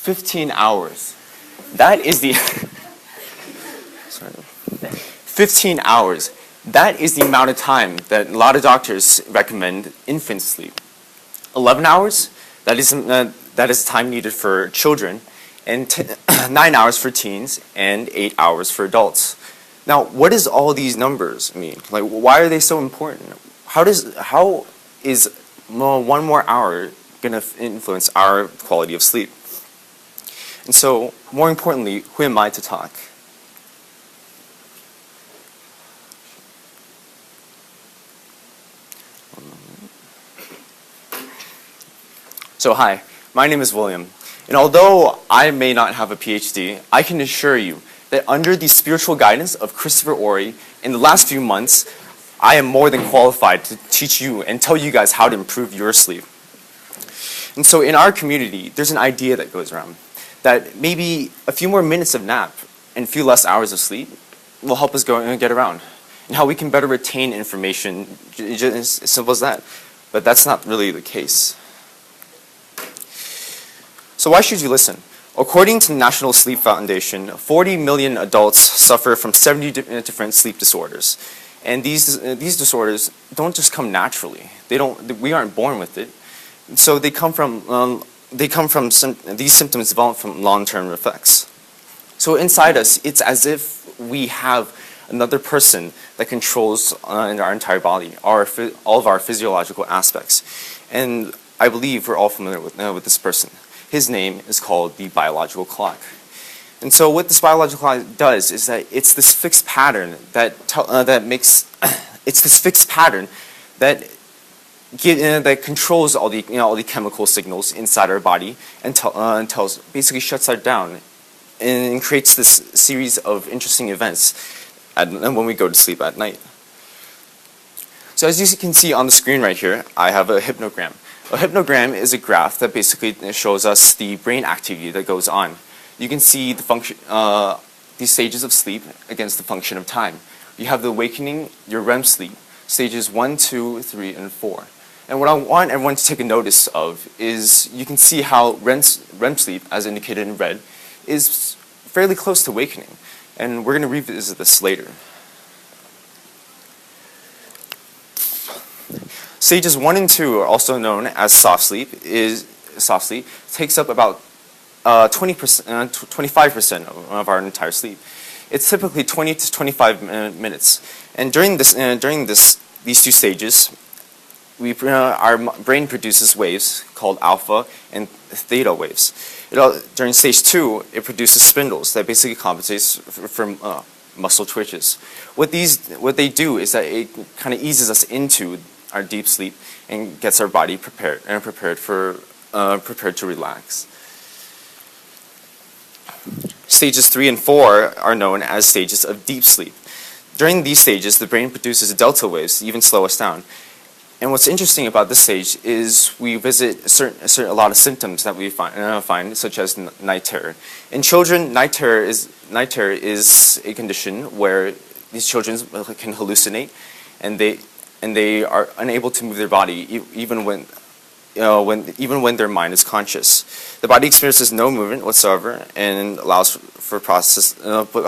15 hours. That is the 15 hours. That is the amount of time that a lot of doctors recommend infants sleep. 11 hours, that is the time needed for children, and 9 hours for teens, and 8 hours for adults. Now, what does all these numbers mean? Like, why are they so important? How is one more hour going to influence our quality of sleep? And so, more importantly, who am I to talk? So hi, my name is William, and although I may not have a PhD, I can assure you that under the spiritual guidance of Christopher Ori, in the last few months, I am more than qualified to teach you and tell you guys how to improve your sleep. And so in our community, there's an idea that goes around that maybe a few more minutes of nap and a few less hours of sleep will help us go and get around, and how we can better retain information, just as simple as that. But that's not really the case. So why should you listen? According to the National Sleep Foundation, 40 million adults suffer from 70 different sleep disorders. And these disorders don't just come naturally. We aren't born with it. So these symptoms develop from long-term effects. So inside us, it's as if we have another person that controls our entire body, all of our physiological aspects. And I believe we're all familiar with this person. His name is called the biological clock. And so what this biological clock does is that it's this fixed pattern that controls all the chemical signals inside our body and basically shuts that down and creates this series of interesting events when we go to sleep at night. So as you can see on the screen right here, I have a hypnogram. A hypnogram is a graph that basically shows us the brain activity that goes on. You can see these stages of sleep against the function of time. You have the awakening, your REM sleep, stages 1, 2, 3, and 4. And what I want everyone to take a notice of is you can see how REM sleep, as indicated in red, is fairly close to awakening. And we're going to revisit this later. Stages 1 and 2 are also known as soft sleep. Takes up about 25% of our entire sleep. It's typically 20 to 25 minutes. And during these two stages, our brain produces waves called alpha and theta waves. During stage 2, it produces spindles that basically compensates for muscle twitches. What they do is that it kind of eases us into our deep sleep and gets our body prepared to relax. Stages 3 and 4 are known as stages of deep sleep. During these stages, the brain produces delta waves to even slow us down. And what's interesting about this stage is we visit a lot of symptoms that we find, such as night terror. In children, night terror is a condition where these children can hallucinate, and they are unable to move their body even when their mind is conscious. The body experiences no movement whatsoever and allows for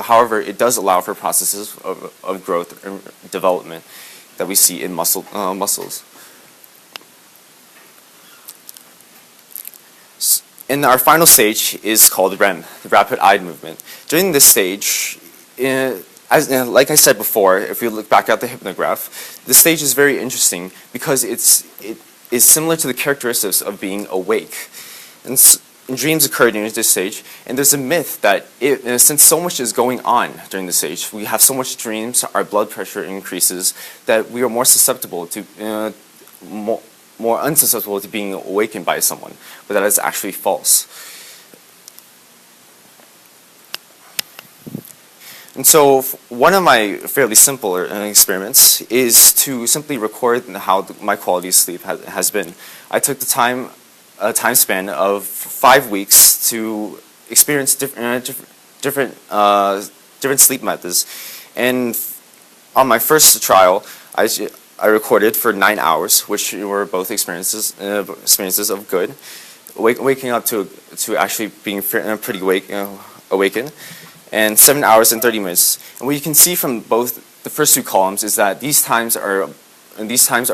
however, it does allow for processes of growth and development that we see in muscles. And our final stage is called REM, the rapid eye movement. During this stage, like I said before, if we look back at the hypnograph, the stage is very interesting because it is similar to the characteristics of being awake. And dreams occur during this stage, and there's a myth that since so much is going on during this stage, we have so much dreams, our blood pressure increases, that we are more susceptible to, more unsusceptible to being awakened by someone, but that is actually false. And so one of my fairly simple experiments is to simply record how my quality of sleep has been. I took the time span of 5 weeks to experience different sleep methods. And on my first trial, I recorded for 9 hours, which were both experiences of good. waking up to actually being pretty awakened, and 7 hours and 30 minutes. And what you can see from both the first two columns is that these times are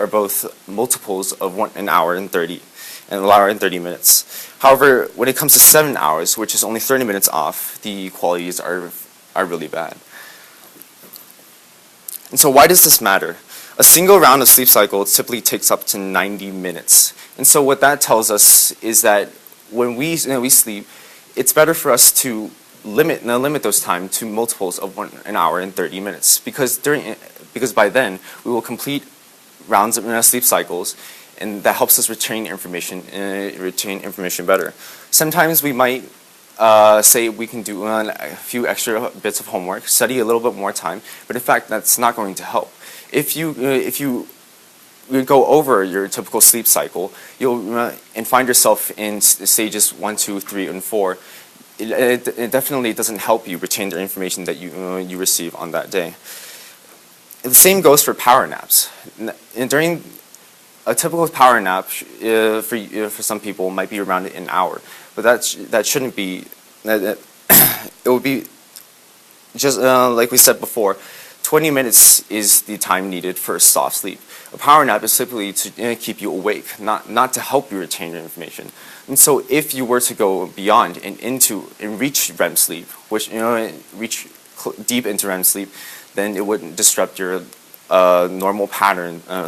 both multiples of an hour and 30 minutes. However, when it comes to 7 hours, which is only 30 minutes off, the qualities are really bad. And so why does this matter? A single round of sleep cycle typically takes up to 90 minutes. And so what that tells us is that when we sleep, it's better for us to limit those time to multiples of an hour and 30 minutes, because by then we will complete rounds of sleep cycles, and that helps us retain information better. Sometimes we might say we can do a few extra bits of homework, study a little bit more time, but in fact that's not going to help. If you go over your typical sleep cycle, you'll and find yourself in stages 1, 2, 3, and 4. It definitely doesn't help you retain the information that you receive on that day. The same goes for power naps. During a typical power nap for some people might be around an hour, but that shouldn't be. It would be just like we said before. 20 minutes is the time needed for soft sleep. A power nap is simply to keep you awake, not to help you retain your information. And so, if you were to go beyond and reach REM sleep, which reach deep into REM sleep, then it would disrupt your normal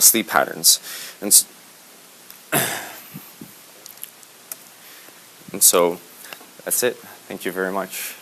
sleep patterns. And so that's it. Thank you very much.